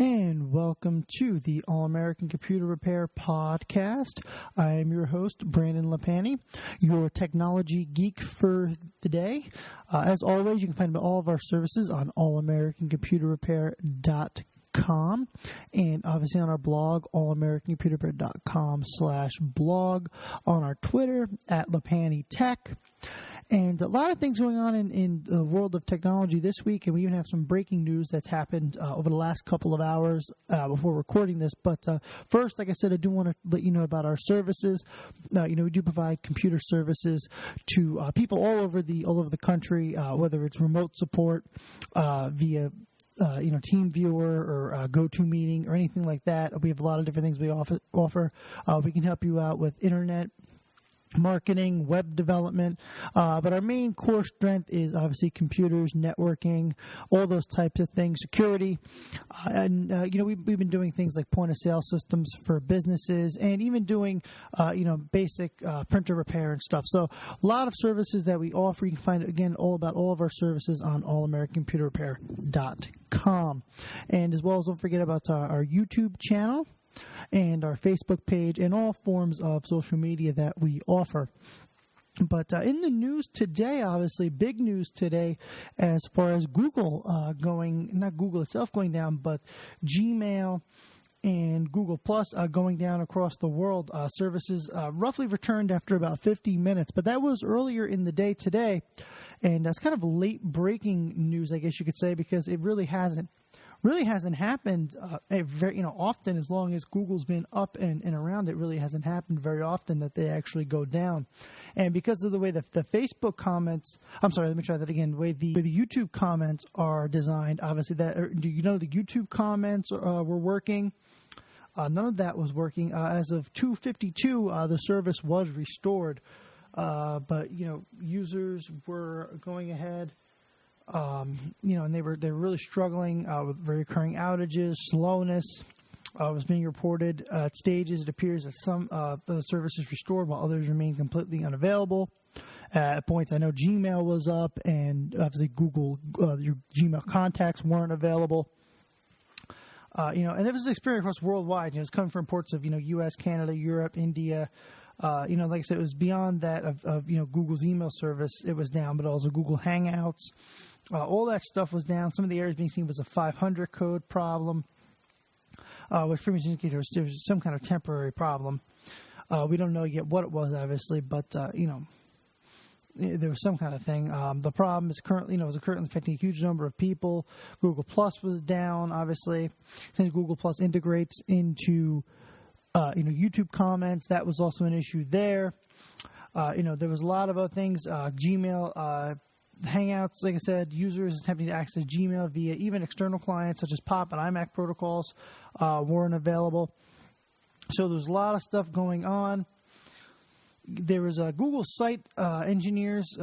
And welcome to the All-American Computer Repair Podcast. I am your host, Brandon Lapani, your technology geek for the day. As always, you can find all of our services on allamericancomputerrepair.com and obviously on our blog, allamericancomputerrepair.com/blog, on our Twitter, @LapaniTech. And a lot of things going on in the world of technology this week, and we even have some breaking news that's happened over the last couple of hours before recording this. But first, like I said, I do want to let you know about our services. We do provide computer services to people all over the country, whether it's remote support via TeamViewer or GoToMeeting or anything like that. We have a lot of different things we offer. We can help you out with internet marketing, web development, but our main core strength is obviously computers, networking, all those types of things, security, we've been doing things like point of sale systems for businesses, and even doing basic printer repair and stuff. So a lot of services that we offer. You can find again all about all of our services on allamericancomputerrepair.com, and as well as don't forget about our YouTube channel and our Facebook page and all forms of social media that we offer. But in the news today, obviously, big news today as far as Google not Google itself going down, but Gmail and Google Plus going down across the world. Services roughly returned after about 50 minutes, but that was earlier in the day today, and that's kind of late breaking news, I guess you could say, because it really hasn't happened very often. As long as Google's been up and around, it really hasn't happened very often that they actually go down. And because of the way the Facebook comments, let me try that again. The way the YouTube comments are designed, obviously the YouTube comments were working. None of that was working. As of 2:52, the service was restored, but users were going ahead. And they were really struggling with recurring outages, slowness. Was being reported at stages. It appears that some the service is restored while others remain completely unavailable. At points, I know Gmail was up, and obviously Google, your Gmail contacts weren't available. And it was an experience across worldwide. It's coming from ports of U.S., Canada, Europe, India. Like I said, it was beyond that of Google's email service. It was down, but also Google Hangouts. All that stuff was down. Some of the areas being seen was a 500 code problem, which pretty much indicates there was some kind of temporary problem. We don't know yet what it was, obviously, but there was some kind of thing. The problem is currently affecting a huge number of people. Google Plus was down, obviously, since Google Plus integrates into YouTube comments. That was also an issue there. There was a lot of other things. Gmail. Hangouts, like I said, users attempting to access Gmail via even external clients such as POP and IMAC protocols weren't available. So there's a lot of stuff going on. There was Google site engineers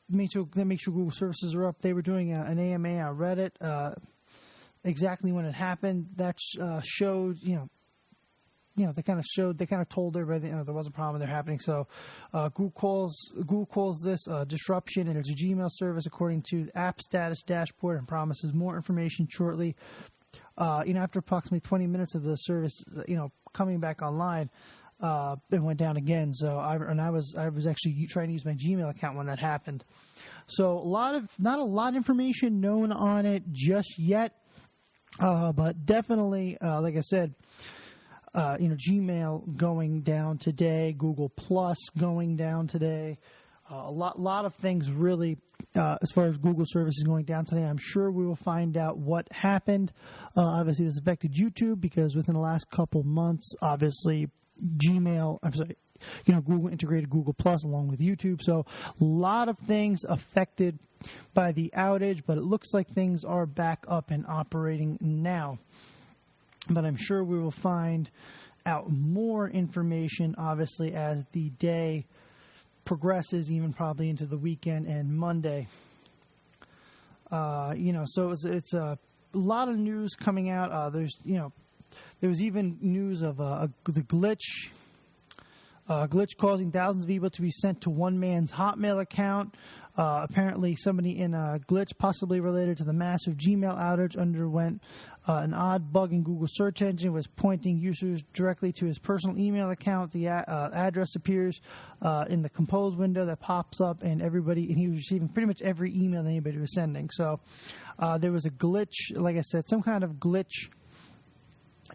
make sure Google services are up. They were doing an AMA on Reddit exactly when it happened. That showed, they kind of told everybody there was a problem there happening. So Google calls this disruption in its Gmail service according to the app status dashboard and promises more information shortly. After approximately 20 minutes of the service, coming back online, it went down again. So I was actually trying to use my Gmail account when that happened. So not a lot of information known on it just yet, but definitely, like I said. Gmail going down today, Google Plus going down today, a lot of things really as far as Google services going down today. I'm sure we will find out what happened. Obviously, this affected YouTube because within the last couple months, obviously, Google integrated Google Plus along with YouTube. So a lot of things affected by the outage, but it looks like things are back up and operating now. But I'm sure we will find out more information, obviously, as the day progresses, even probably into the weekend and Monday. So it's a lot of news coming out. There was even news of the glitch Glitch causing thousands of emails to be sent to one man's Hotmail account. Apparently, somebody in a glitch possibly related to the massive Gmail outage underwent an odd bug in Google search engine, was pointing users directly to his personal email account. The address appears in the compose window that pops up, and he was receiving pretty much every email that anybody was sending. So there was a glitch, like I said, some kind of glitch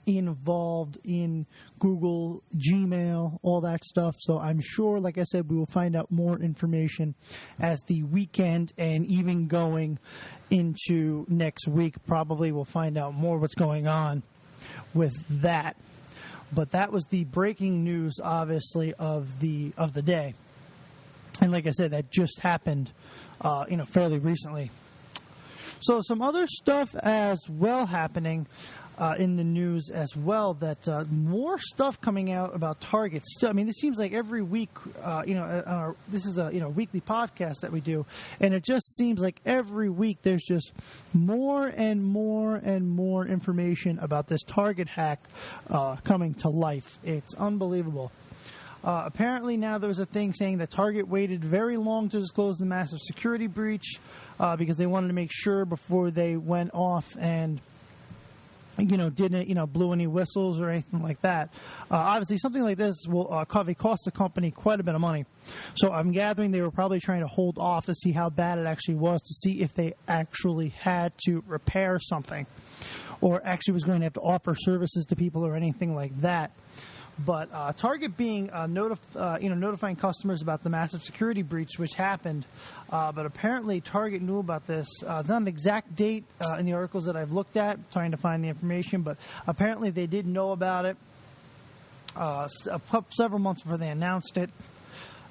involved in Google, Gmail, all that stuff. So I'm sure, like I said, we will find out more information as the weekend and even going into next week. Probably we'll find out more what's going on with that. But that was the breaking news, obviously, of the day. And like I said, that just happened, fairly recently. So some other stuff as well happening in the news as well, that more stuff coming out about Target. Still, I mean, this seems like every week, this is a weekly podcast that we do, and it just seems like every week there's just more and more and more information about this Target hack coming to life. It's unbelievable. Apparently now there was a thing saying that Target waited very long to disclose the massive security breach because they wanted to make sure before they went off and didn't, blew any whistles or anything like that. Obviously, something like this will cost the company quite a bit of money. So I'm gathering they were probably trying to hold off to see how bad it actually was, to see if they actually had to repair something or actually was going to have to offer services to people or anything like that. But Target being notifying customers about the massive security breach which happened, but apparently Target knew about this. Not an exact date in the articles that I've looked at, trying to find the information, but apparently they did know about it several months before they announced it.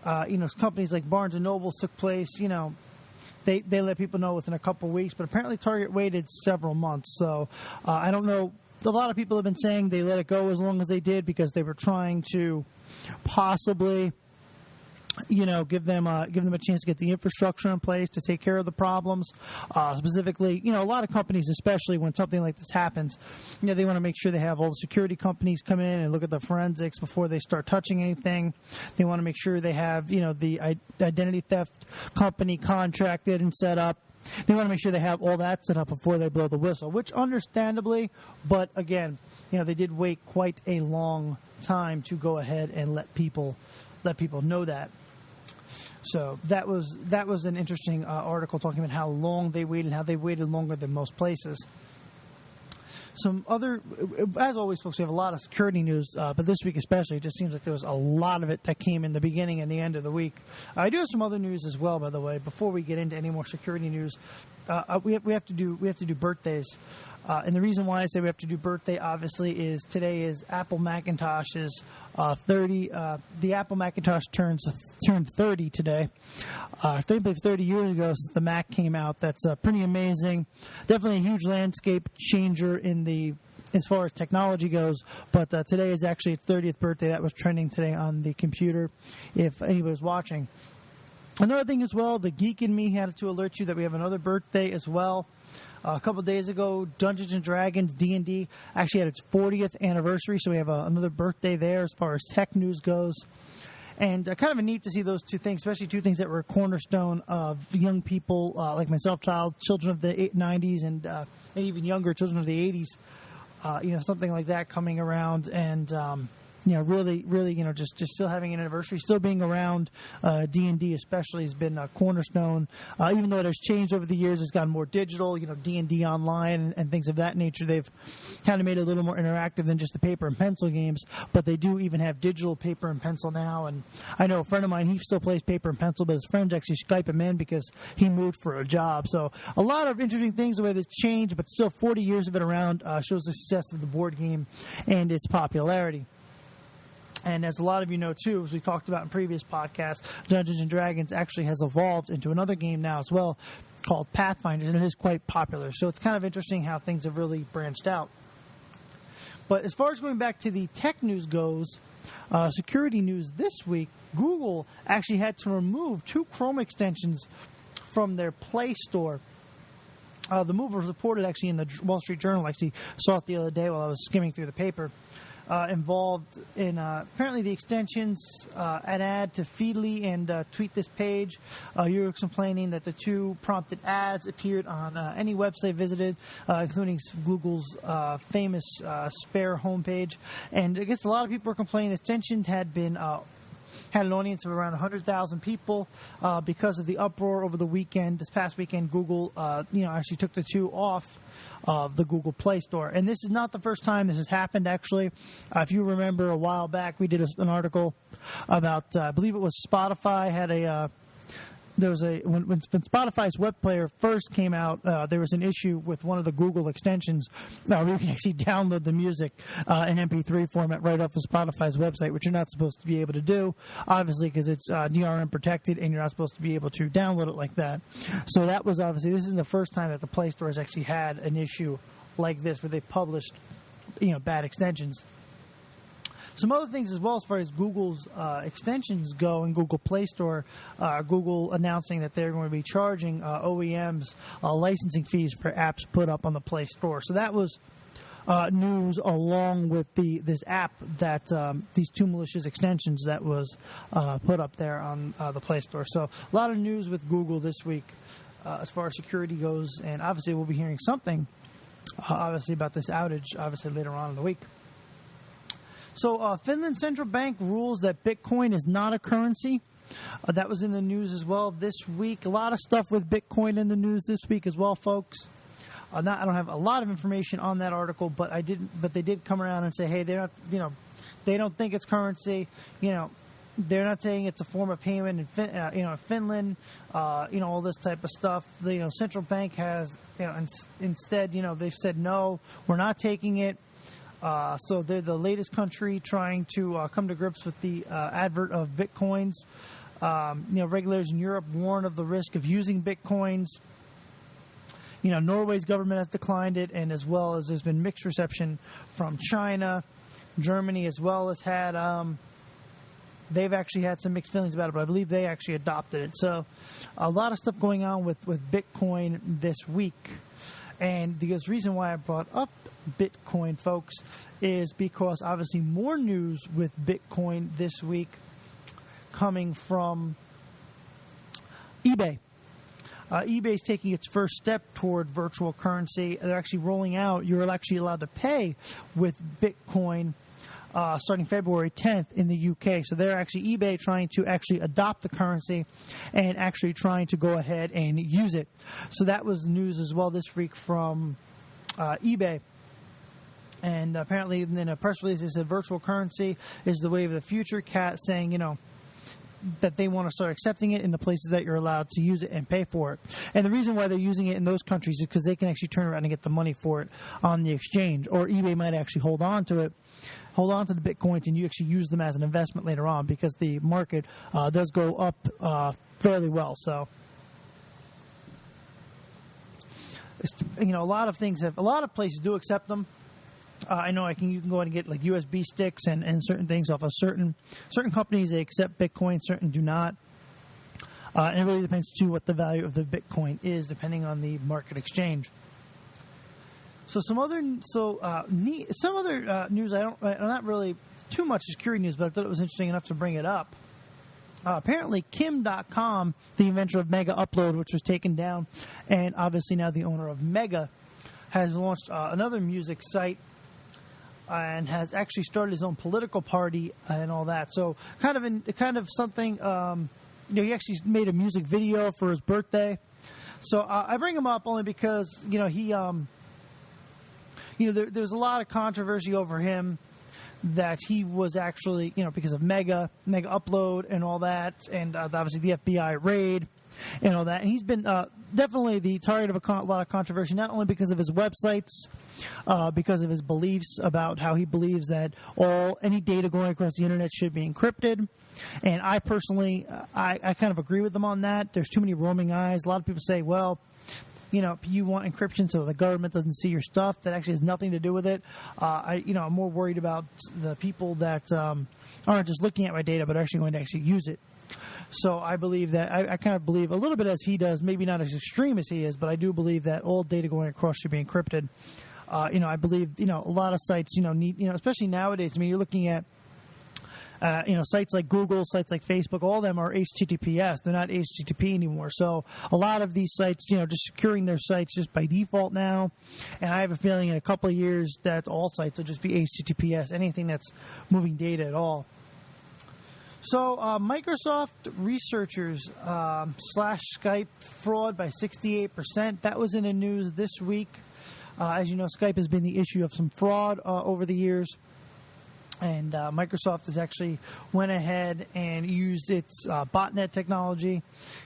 Companies like Barnes and Noble took place. They let people know within a couple weeks, but apparently Target waited several months. So I don't know. A lot of people have been saying they let it go as long as they did because they were trying to possibly, give them a chance to get the infrastructure in place to take care of the problems. Specifically, a lot of companies, especially when something like this happens, they want to make sure they have all the security companies come in and look at the forensics before they start touching anything. They want to make sure they have, the identity theft company contracted and set up. They want to make sure they have all that set up before they blow the whistle, which understandably, but again, they did wait quite a long time to go ahead and let people know that. So that was an interesting article talking about how long they waited, how they waited longer than most places. Some other, as always, folks, we have a lot of security news, but this week especially, it just seems like there was a lot of it that came in the beginning and the end of the week. I do have some other news as well, by the way. Before we get into any more security news, we have to do birthdays, and the reason why I say we have to do birthday, obviously, is today is Apple Macintosh's 30. The Apple Macintosh turned 30 today. I believe 30 years ago since the Mac came out. That's pretty amazing. Definitely a huge landscape changer as far as technology goes. But today is actually its 30th birthday. That was trending today on the computer, if anybody was watching. Another thing as well, the Geek in Me had to alert you that we have another birthday as well. A couple of days ago, Dungeons & Dragons, D&D, actually had its 40th anniversary, so we have another birthday there as far as tech news goes. And kind of neat to see those two things, especially two things that were a cornerstone of young people like myself, children of the 90s and even younger children of the 80s, something like that coming around and really, just still having an anniversary, still being around. D&D especially has been a cornerstone. Even though it has changed over the years, it's gotten more digital, D&D online and things of that nature. They've kind of made it a little more interactive than just the paper and pencil games, but they do even have digital paper and pencil now. And I know a friend of mine, he still plays paper and pencil, but his friends actually Skype him in because he moved for a job. So a lot of interesting things the way that's changed, but still 40 years of it around shows the success of the board game and its popularity. And as a lot of you know, too, as we talked about in previous podcasts, Dungeons & Dragons actually has evolved into another game now as well called Pathfinder, and it is quite popular. So it's kind of interesting how things have really branched out. But as far as going back to the tech news goes, security news this week, Google actually had to remove 2 Chrome extensions from their Play Store. The move was reported actually in the Wall Street Journal. I actually saw it the other day while I was skimming through the paper. involved in apparently the extensions an ad to Feedly and Tweet This Page. You were complaining that the two prompted ads appeared on any website visited, including Google's famous Spare homepage. And I guess a lot of people were complaining the extensions had an audience of around 100,000 people because of the uproar over the weekend. This past weekend, Google, actually took the two off of the Google Play Store. And this is not the first time this has happened, actually. If you remember a while back, we did an article about, I believe it was Spotify had when Spotify's web player first came out, there was an issue with one of the Google extensions where you can actually download the music in MP3 format right off of Spotify's website, which you're not supposed to be able to do, obviously, because it's DRM protected and you're not supposed to be able to download it like that. So that was obviously, this is the first time that the Play Store has actually had an issue like this where they published, bad extensions. Some other things as well as far as Google's extensions go in Google Play Store, Google announcing that they're going to be charging OEMs licensing fees for apps put up on the Play Store. So that was news along with this app that these two malicious extensions that was put up there on the Play Store. So a lot of news with Google this week as far as security goes, and obviously we'll be hearing something obviously about this outage obviously later on in the week. So Finland's central bank rules that Bitcoin is not a currency. That was in the news as well this week. A lot of stuff with Bitcoin in the news this week as well, folks. I don't have a lot of information on that article, but they did come around and say, hey, they're not, they don't think it's currency. They're not saying it's a form of payment in Finland. All this type of stuff. The central bank has, instead, they've said no, we're not taking it. So they're the latest country trying to come to grips with the advert of Bitcoins. Regulators in Europe warn of the risk of using Bitcoins. Norway's government has declined it, and as well as there's been mixed reception from China. Germany as well has had, they've actually had some mixed feelings about it, but I believe they actually adopted it. So a lot of stuff going on with Bitcoin this week. And the reason why I brought up Bitcoin, folks, is because obviously more news with Bitcoin this week coming from eBay. eBay is taking its first step toward virtual currency. They're actually rolling out, you're actually allowed to pay with Bitcoin starting February 10th in the UK. So they're actually eBay trying to actually adopt the currency and actually trying to go ahead and use it. So that was news as well this week from eBay. And apparently in a press release they said virtual currency is the wave of the future, saying, that they want to start accepting it in the places that you're allowed to use it and pay for it. And the reason why they're using it in those countries is because they can actually turn around and get the money for it on the exchange. Or eBay might actually hold on to the Bitcoins, and you actually use them as an investment later on because the market does go up fairly well. So, a lot of places do accept them. I know you can go and get like USB sticks and certain things off of certain companies. They accept Bitcoin, certain do not. And it really depends too what the value of the Bitcoin is, depending on the market exchange. So some other news. Not really too much security news, but I thought it was interesting enough to bring it up. Apparently, Kim.com, the inventor of Mega Upload, which was taken down, and obviously now the owner of Mega, has launched another music site. And has actually started his own political party and all that. So kind of something. He actually made a music video for his birthday. So I bring him up only because he there's a lot of controversy over him that he was actually because of Mega Upload and all that, and obviously the FBI raid and all that. And he's been definitely the target of a lot of controversy, not only because of his websites, because of his beliefs about how he believes that any data going across the internet should be encrypted. And I personally, I kind of agree with them on that. There's too many roaming eyes. A lot of people say, well, you want encryption so the government doesn't see your stuff. That actually has nothing to do with it. I'm more worried about the people that aren't just looking at my data, but are actually going to actually use it. So I believe that I kind of believe a little bit as he does, maybe not as extreme as he is, but I do believe that all data going across should be encrypted. I believe, a lot of sites, need, especially nowadays. I mean, you're looking at, sites like Google, sites like Facebook, all of them are HTTPS. They're not HTTP anymore. So a lot of these sites, just securing their sites just by default now. And I have a feeling in a couple of years that all sites will just be HTTPS, anything that's moving data at all. So Microsoft researchers slash Skype fraud by 68%. That was in the news this week. As you know, Skype has been the issue of some fraud over the years. And Microsoft has actually went ahead and used its botnet technology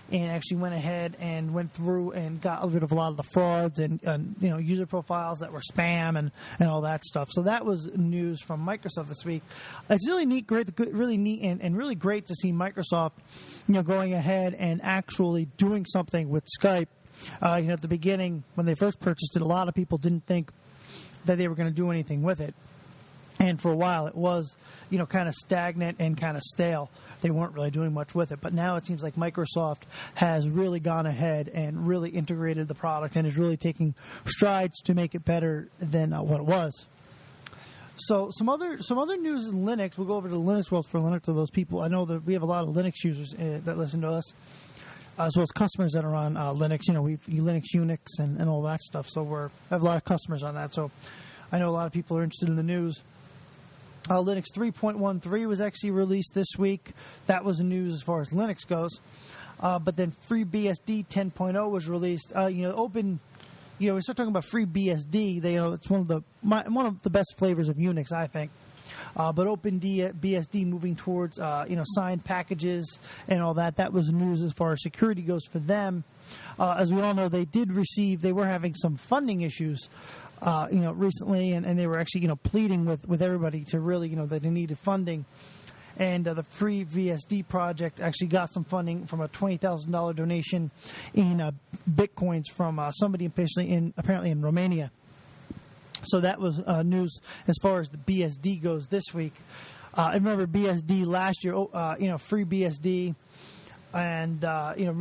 and actually went ahead and went through and got rid of a lot of the frauds and user profiles that were spam and all that stuff. So that was news from Microsoft this week. It's really neat, really neat and really great to see Microsoft, going ahead and actually doing something with Skype. At the beginning, when they first purchased it, a lot of people didn't think that they were going to do anything with it. And for a while, it was, kind of stagnant and kind of stale. They weren't really doing much with it. But now it seems like Microsoft has really gone ahead and really integrated the product and is really taking strides to make it better than what it was. So some other news in Linux. We'll go over to the Linux world for Linux to those people. I know that we have a lot of Linux users that listen to us, as well as customers that are on Linux. We Linux, Unix, and all that stuff. So I have a lot of customers on that. So I know a lot of people are interested in the news. Linux 3.13 was actually released this week. That was the news as far as Linux goes. But then FreeBSD 10.0 was released. Open. We start talking about FreeBSD. It's one of the best flavors of Unix, I think. But OpenBSD moving towards signed packages and all that. That was news as far as security goes for them. As we all know, they were having some funding issues. Recently, and they were actually, pleading with everybody to really, that they needed funding. And the FreeBSD project actually got some funding from a $20,000 donation in Bitcoins from somebody apparently in Romania. So that was news as far as the BSD goes this week. I remember BSD last year, FreeBSD. And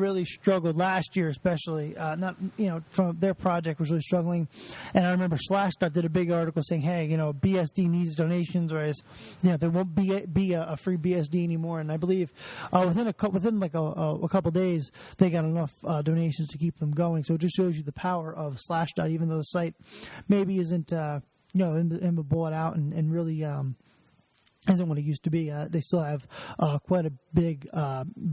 really struggled last year, especially from their project was really struggling. And I remember Slashdot did a big article saying, "Hey, BSD needs donations, or there won't be a free BSD anymore." And I believe within a couple days they got enough donations to keep them going. So it just shows you the power of Slashdot, even though the site maybe isn't bought out and really. Isn't what it used to be. They still have quite a big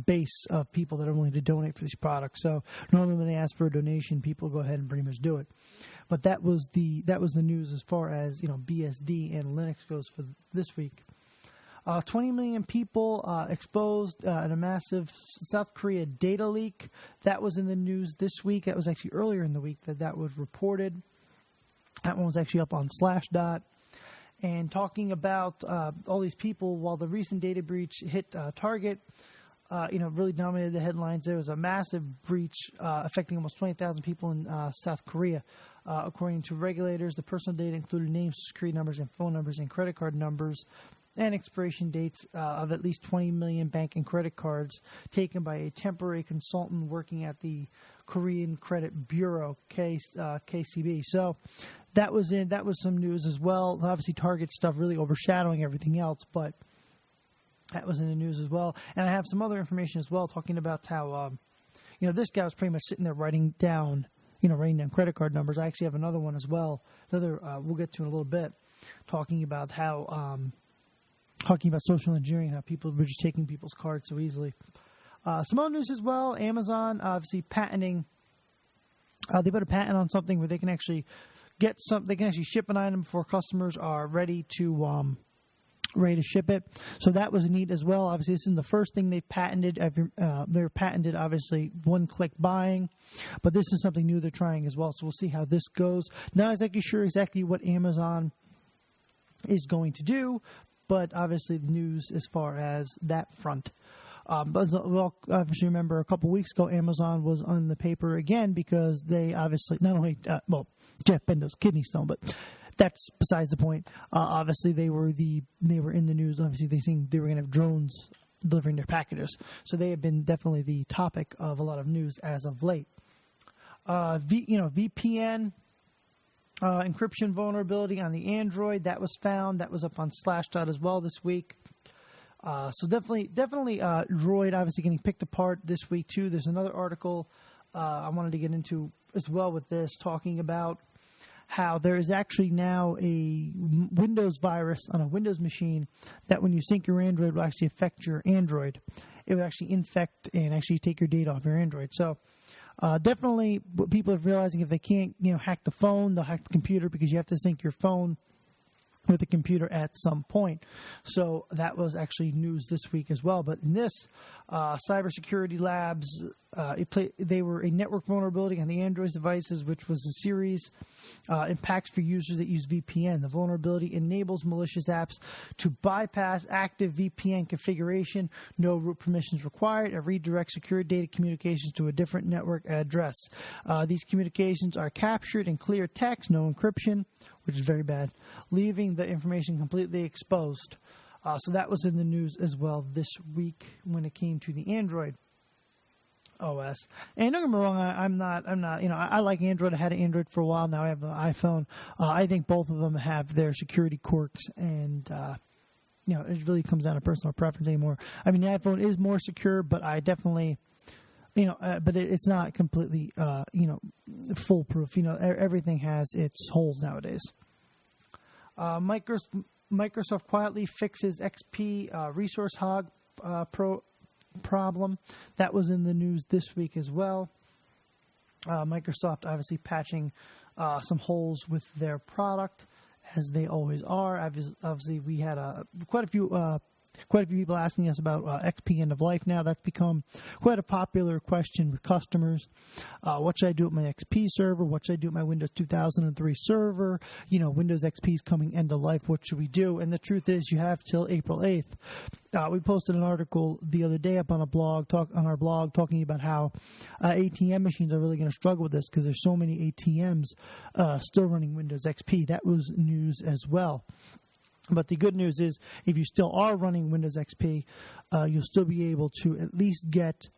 base of people that are willing to donate for these products. So normally when they ask for a donation, people go ahead and pretty much do it. But that was the news as far as BSD and Linux goes for this week. 20 million people exposed in a massive South Korea data leak. That was in the news this week. That was actually earlier in the week that was reported. That one was actually up on Slashdot. And talking about all these people, while the recent data breach hit Target, really dominated the headlines. There was a massive breach affecting almost 20,000 people in South Korea. According to regulators, the personal data included names, security numbers, and phone numbers, and credit card numbers, and expiration dates of at least 20 million bank and credit cards taken by a temporary consultant working at the Korean Credit Bureau, KCB. So that was some news as well. Obviously, Target stuff really overshadowing everything else, but that was in the news as well. And I have some other information as well, talking about how this guy was pretty much sitting there writing down credit card numbers. I actually have another one as well. We'll get to in a little bit, talking about how talking about social engineering, how people were just taking people's cards so easily. Some other news as well. Amazon obviously patenting. They put a patent on something where they can actually they can actually ship an item before customers are ready to ship it. So that was neat as well. Obviously, this isn't the first thing they've patented. They're patented, obviously, one-click buying. But this is something new they're trying as well. So we'll see how this goes. Not exactly sure exactly what Amazon is going to do, but obviously the news as far as that front. But we'll obviously remember a couple weeks ago, Amazon was on the paper again because they obviously not only Jeff Bezos' kidney stone, but that's besides the point. Obviously, they were in the news. Obviously, they were going to have drones delivering their packages, so they have been definitely the topic of a lot of news as of late. VPN encryption vulnerability on the Android that was found. That was up on Slashdot as well this week. So definitely, Droid obviously getting picked apart this week too. There's another article I wanted to get into as well with this, talking about how there is actually now a Windows virus on a Windows machine that when you sync your Android will actually affect your Android. It will actually infect and actually take your data off your Android. So definitely what people are realizing, if they can't hack the phone, they'll hack the computer, because you have to sync your phone with the computer at some point. So that was actually news this week as well. But in this, Cybersecurity Labs, they were a network vulnerability on the Android devices, which was a series impacts for users that use VPN. The vulnerability enables malicious apps to bypass active VPN configuration. No root permissions required. It redirects secure data communications to a different network address. These communications are captured in clear text, no encryption, which is very bad, leaving the information completely exposed. So that was in the news as well this week when it came to the Android OS. And don't get me wrong, I'm not. I like Android. I had an Android for a while. Now I have an iPhone. I think both of them have their security quirks, and it really comes down to personal preference anymore. I mean, the iPhone is more secure, but I definitely, but it's not completely, foolproof. Everything has its holes nowadays. Microsoft quietly fixes XP resource hog problem. That was in the news this week as well. Microsoft obviously patching some holes with their product, as they always are. Obviously, we had quite a few people asking us about XP end of life now. That's become quite a popular question with customers. What should I do with my XP server? What should I do with my Windows 2003 server? Windows XP is coming end of life. What should we do? And the truth is, you have till April 8th. We posted an article the other day up on our blog talking about how ATM machines are really going to struggle with this, because there's so many ATMs still running Windows XP. That was news as well. But the good news is, if you still are running Windows XP, you'll still be able to at least get,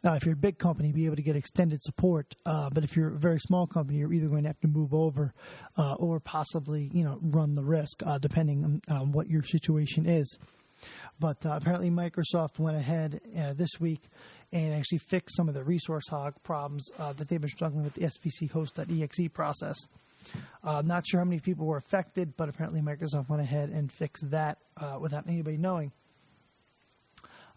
if you're a big company, be able to get extended support. But if you're a very small company, you're either going to have to move over or possibly, run the risk, depending on what your situation is. But apparently Microsoft went ahead this week and actually fixed some of the resource hog problems that they've been struggling with the SVC host.exe process. Not sure how many people were affected, but apparently Microsoft went ahead and fixed that without anybody knowing.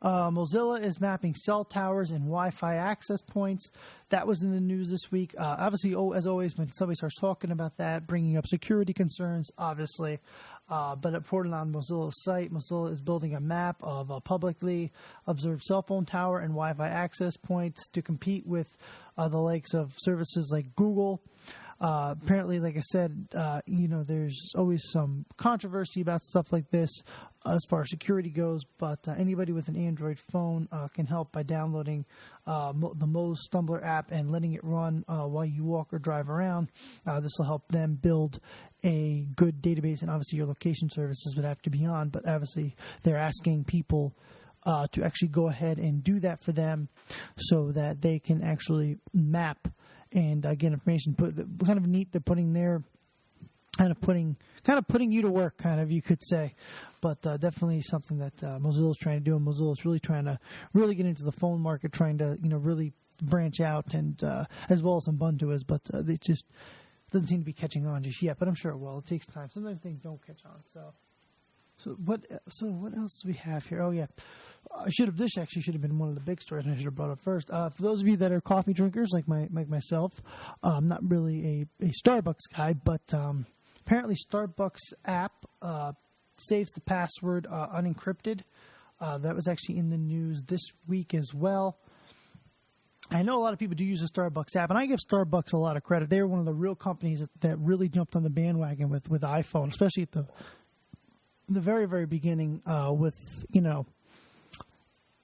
Mozilla is mapping cell towers and Wi-Fi access points. That was in the news this week. Obviously, as always, when somebody starts talking about that, bringing up security concerns, obviously. But reported on Mozilla's site, Mozilla is building a map of publicly observed cell phone tower and Wi-Fi access points to compete with the likes of services like Google. Apparently, like I said, there's always some controversy about stuff like this as far as security goes, but anybody with an Android phone can help by downloading the Moz Stumbler app and letting it run while you walk or drive around. This will help them build a good database, and obviously your location services would have to be on, but obviously they're asking people to actually go ahead and do that for them so that they can actually map and get information. Kind of neat. They're putting their putting you to work, you could say. But definitely something that Mozilla is trying to do, and Mozilla is really trying to get into the phone market, trying to really branch out, and as well as Ubuntu is, but it just doesn't seem to be catching on just yet. But I'm sure it will. It takes time. Sometimes things don't catch on. So what else do we have here? Oh yeah, this actually should have been one of the big stories I should have brought up first. For those of you that are coffee drinkers like myself, I'm not really a Starbucks guy, but apparently Starbucks app saves the password unencrypted. That was actually in the news this week as well. I know a lot of people do use the Starbucks app, and I give Starbucks a lot of credit. They were one of the real companies that really jumped on the bandwagon with iPhone, especially at the very, very beginning with,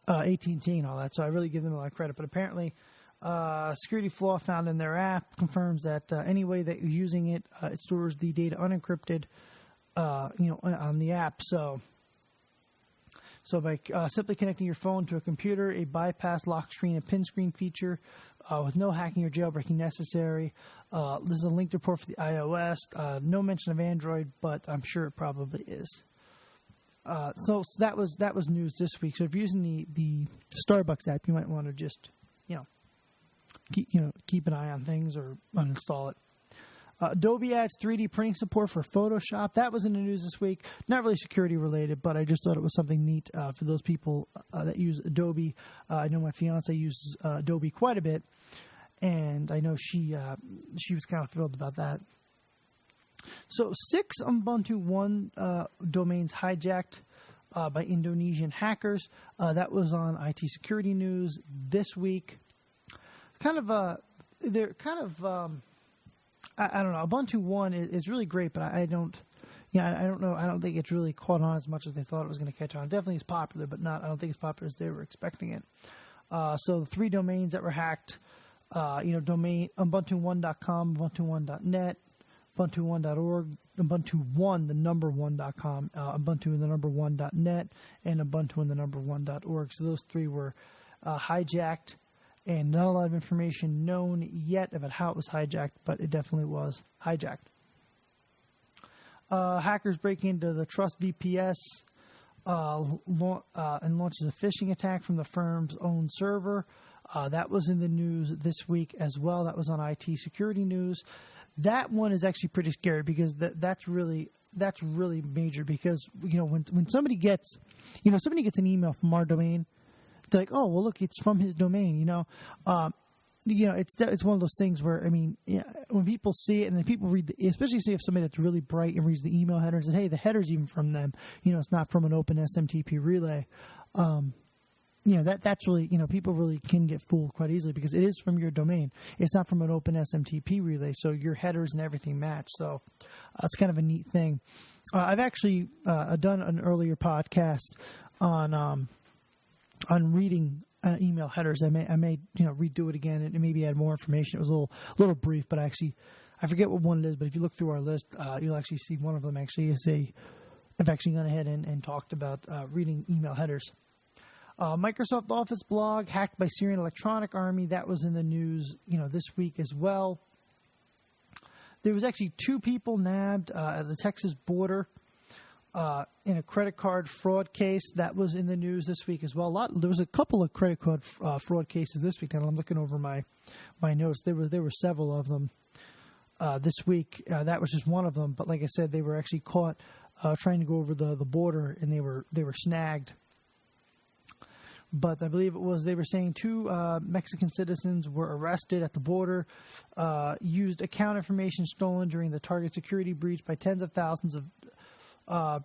AT&T and all that. So I really give them a lot of credit. But apparently, security flaw found in their app confirms that any way that you're using it, it stores the data unencrypted, on the app. So So by simply connecting your phone to a computer, a bypass lock screen and pin screen feature with no hacking or jailbreaking necessary. This is a linked report for the iOS. No mention of Android, but I'm sure it probably is. So that was news this week. So if you're using the Starbucks app, you might want to just keep an eye on things or uninstall it. Adobe adds 3D printing support for Photoshop. That was in the news this week. Not really security related, but I just thought it was something neat for those people that use Adobe. I know my fiance uses Adobe quite a bit, and I know she was kind of thrilled about that. So 6 Ubuntu One domains hijacked by Indonesian hackers. That was on IT Security News this week. I don't know. Ubuntu One is really great, but I don't know. I don't think it's really caught on as much as they thought it was going to catch on. Definitely is popular, but I don't think it's popular as they were expecting it. So the 3 domains that were hacked, domain ubuntu1.com, ubuntu1.net, ubuntu1.org, ubuntu1, the number 1.com, ubuntu and the number 1.net, and ubuntu and the number 1.org. So those 3 were hijacked. And not a lot of information known yet about how it was hijacked, but it definitely was hijacked. Hackers break into the Trust VPS and launches a phishing attack from the firm's own server. That was in the news this week as well. That was on IT Security News. That one is actually pretty scary because that's really major because when somebody gets an email from our domain. It's like, oh, well, look, it's from his domain, It's one of those things where, when people see it and then people read, especially if somebody that's really bright and reads the email header and says, hey, the header's even from them, it's not from an open SMTP relay. That's really, people really can get fooled quite easily because it is from your domain. It's not from an open SMTP relay, so your headers and everything match. So it's kind of a neat thing. I've actually done an earlier podcast on reading email headers. I may redo it again and maybe add more information. It was a little brief, but I forget what one it is. But if you look through our list, you'll actually see one of them actually is I've actually gone ahead and talked about reading email headers. Microsoft Office blog hacked by Syrian Electronic Army. That was in the news this week as well. There was actually 2 people nabbed at the Texas border. In a credit card fraud case. That was in the news this week as well. There was a couple of credit card fraud cases this week, and I'm looking over my notes. There were several of them this week. That was just one of them. But like I said, they were actually caught trying to go over the border, and they were snagged. But I believe they were saying 2 Mexican citizens were arrested at the border, used account information stolen during the Target security breach by tens of thousands of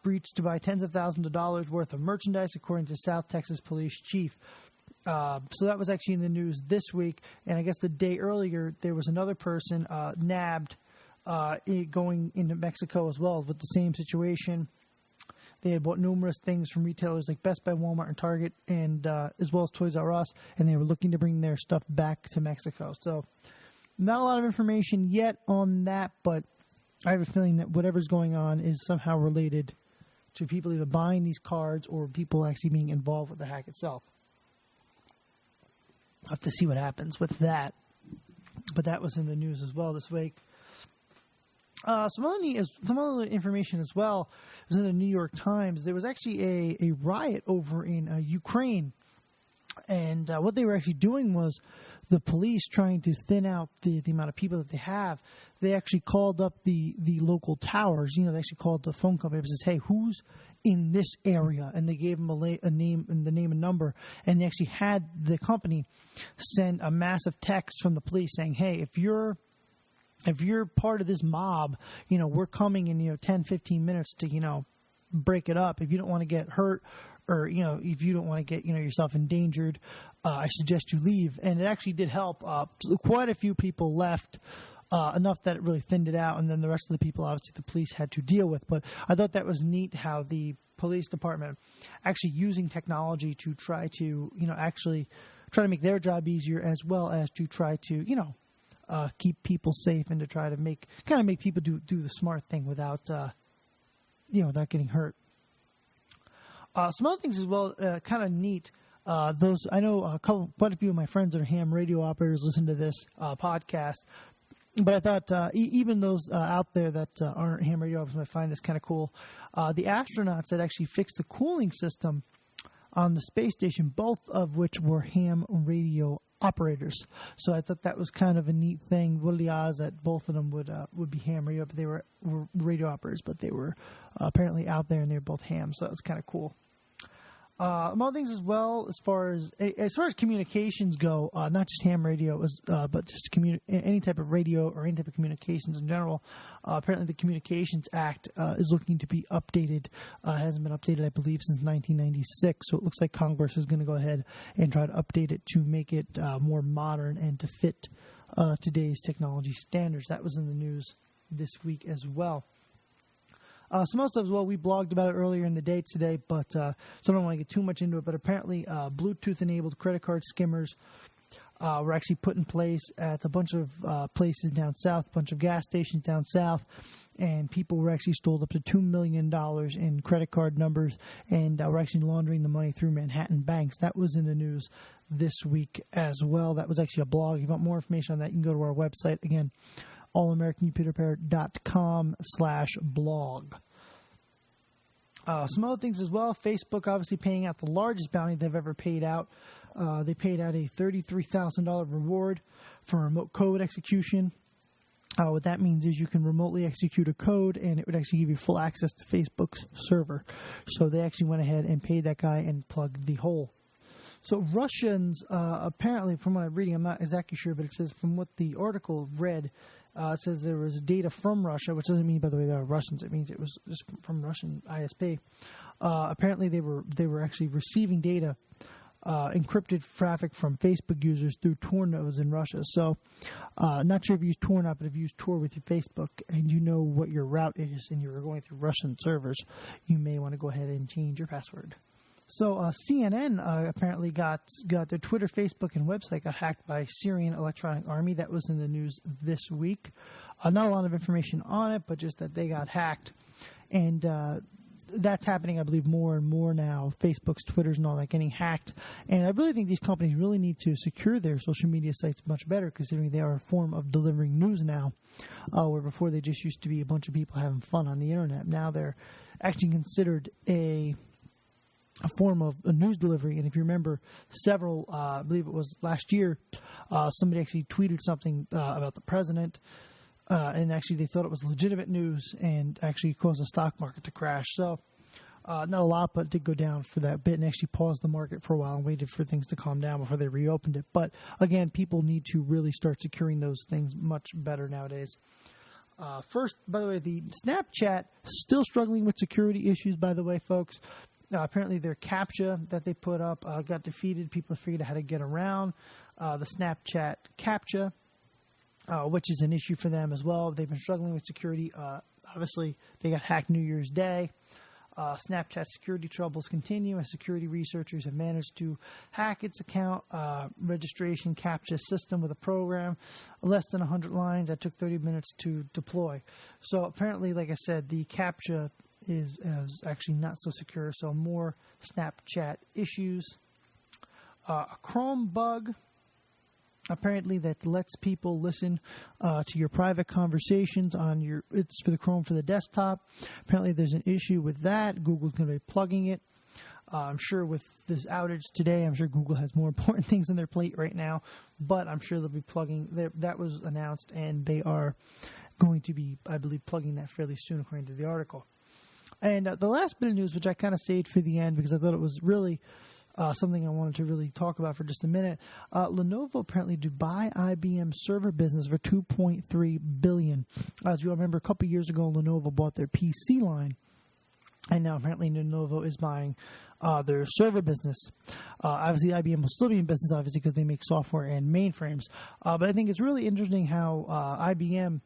breached to buy tens of thousands of dollars worth of merchandise, according to South Texas Police Chief. So that was actually in the news this week. And I guess the day earlier, there was another person nabbed going into Mexico as well with the same situation. They had bought numerous things from retailers like Best Buy, Walmart, and Target, and as well as Toys R Us, and they were looking to bring their stuff back to Mexico. So not a lot of information yet on that, but I have a feeling that whatever's going on is somehow related to people either buying these cards or people actually being involved with the hack itself. I'll have to see what happens with that. But that was in the news as well this week. Some other information as well was in the New York Times. There was actually a riot over in Ukraine. And what they were actually doing was the police trying to thin out the amount of people that they have. They actually called up the local towers. They actually called the phone company and says, hey, who's in this area? And they gave them a name and number. And they actually had the company send a massive text from the police saying, hey, if you're part of this mob, we're coming in, 10, 15 minutes to, break it up. If you don't want to get hurt or, if you don't want to get, yourself endangered, I suggest you leave. And it actually did help. Quite a few people left, enough that it really thinned it out. And then the rest of the people, obviously, the police had to deal with. But I thought that was neat how the police department actually using technology to try to, actually try to make their job easier as well as to try to, keep people safe and to try to make people do the smart thing without, without getting hurt. Some other things as well, kind of neat. Those I know quite a few of my friends that are ham radio operators listen to this podcast. But I thought even those out there that aren't ham radio operators might find this kind of cool. The astronauts that actually fixed the cooling system on the space station, both of which were ham radio operators. So I thought that was kind of a neat thing. What are the odds that both of them would be ham radio? But they were radio operators, but they were apparently out there and they were both ham. So that was kind of cool. Other things as well, as far as communications go, not just ham radio, but just any type of radio or any type of communications in general. Apparently, the Communications Act is looking to be updated. Hasn't been updated, I believe, since 1996. So it looks like Congress is going to go ahead and try to update it to make it more modern and to fit today's technology standards. That was in the news this week as well. Some other stuff as well, we blogged about it earlier in the day today, but so I don't want to get too much into it. But apparently, Bluetooth-enabled credit card skimmers were actually put in place at a bunch of places down south, a bunch of gas stations down south, and people were actually stole up to $2 million in credit card numbers, and were actually laundering the money through Manhattan banks. That was in the news this week as well. That was actually a blog. If you want more information on that, you can go to our website. Again, allamericanComputerRepair.com/blog. Some other things as well. Facebook obviously paying out the largest bounty they've ever paid out. They paid out a $33,000 reward for remote code execution. What that means is you can remotely execute a code and it would actually give you full access to Facebook's server. So they actually went ahead and paid that guy and plugged the hole. So Russians, apparently, from what I'm reading, I'm not exactly sure, but it says from what the article read, it says there was data from Russia, which doesn't mean, by the way, they are Russians. It means it was just from Russian ISP. Apparently, they were actually receiving data, encrypted traffic from Facebook users through Tor nodes in Russia. So, not sure if you use Tor or not, but if you use Tor with your Facebook and you know what your route is and you're going through Russian servers, you may want to go ahead and change your password. So CNN apparently got their Twitter, Facebook, and website got hacked by Syrian Electronic Army. That was in the news this week. Not a lot of information on it, but just that they got hacked. And that's happening, I believe, more and more now. Facebook's, Twitter's, and all that getting hacked. And I really think these companies really need to secure their social media sites much better, considering they are a form of delivering news now, where before they just used to be a bunch of people having fun on the internet. Now they're actually considered a form of a news delivery. And if you remember, several, I believe it was last year, somebody actually tweeted something about the president, and actually they thought it was legitimate news and actually caused the stock market to crash. So not a lot, but it did go down for that bit and actually paused the market for a while and waited for things to calm down before they reopened it. But again, people need to really start securing those things much better nowadays. First, by the way, the Snapchat still struggling with security issues, by the way, folks. Apparently their CAPTCHA that they put up got defeated. People have figured out how to get around the Snapchat CAPTCHA, which is an issue for them as well. They've been struggling with security. Obviously, they got hacked New Year's Day. Snapchat security troubles continue as security researchers have managed to hack its account registration CAPTCHA system with a program less than 100 lines that took 30 minutes to deploy. So apparently, like I said, the CAPTCHA is actually not so secure, so more Snapchat issues. A Chrome bug, apparently, that lets people listen to your private conversations on it's for the Chrome for the desktop. Apparently there's an issue with that. Google's going to be plugging it. I'm sure with this outage today, I'm sure Google has more important things on their plate right now, but I'm sure they'll be plugging. That was announced, and they are going to be, I believe, plugging that fairly soon, according to the article. And the last bit of news, which I kind of saved for the end because I thought it was really something I wanted to really talk about for just a minute. Lenovo apparently to buy IBM server business for $2.3 billion. As you remember, a couple years ago, Lenovo bought their PC line, and now apparently Lenovo is buying their server business. Obviously, IBM will still be in business, obviously, because they make software and mainframes. But I think it's really interesting how IBM,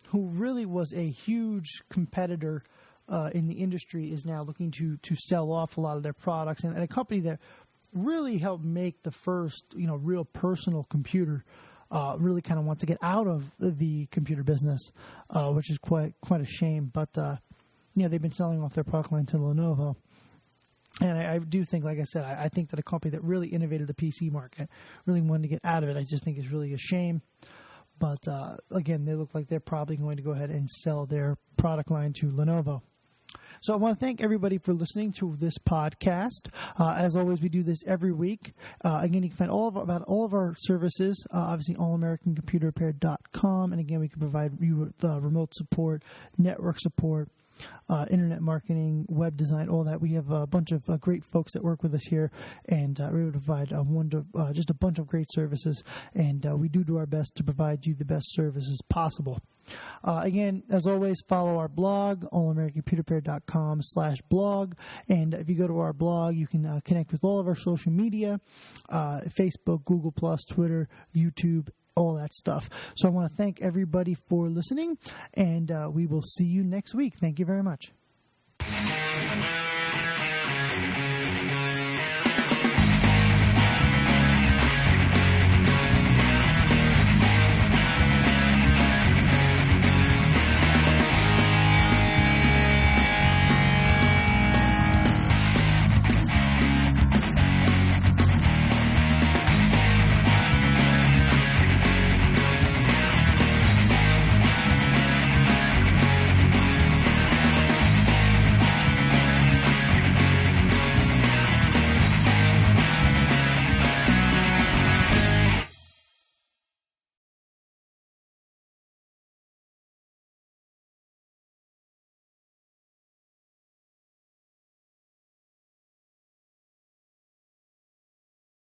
who really was a huge competitor in the industry, is now looking to sell off a lot of their products, and a company that really helped make the first real personal computer really kind of wants to get out of the computer business, which is quite a shame. But they've been selling off their product line to Lenovo. And I do think, like I said, I think that a company that really innovated the PC market, really wanted to get out of it, I just think is really a shame. But again, they look like they're probably going to go ahead and sell their product line to Lenovo. So I want to thank everybody for listening to this podcast. As always, we do this every week. Again, you can find about all of our services, obviously allamericancomputerrepair.com. And again, we can provide you with remote support, network support, internet marketing, web design, all that. We have a bunch of great folks that work with us here, and we would provide just a bunch of great services, and we do our best to provide you the best services possible. Again, as always, follow our blog, allamericancomputerrepair.com/blog, and if you go to our blog, you can connect with all of our social media, Facebook, Google+, Twitter, YouTube, all that stuff. So I want to thank everybody for listening, and we will see you next week. Thank you very much.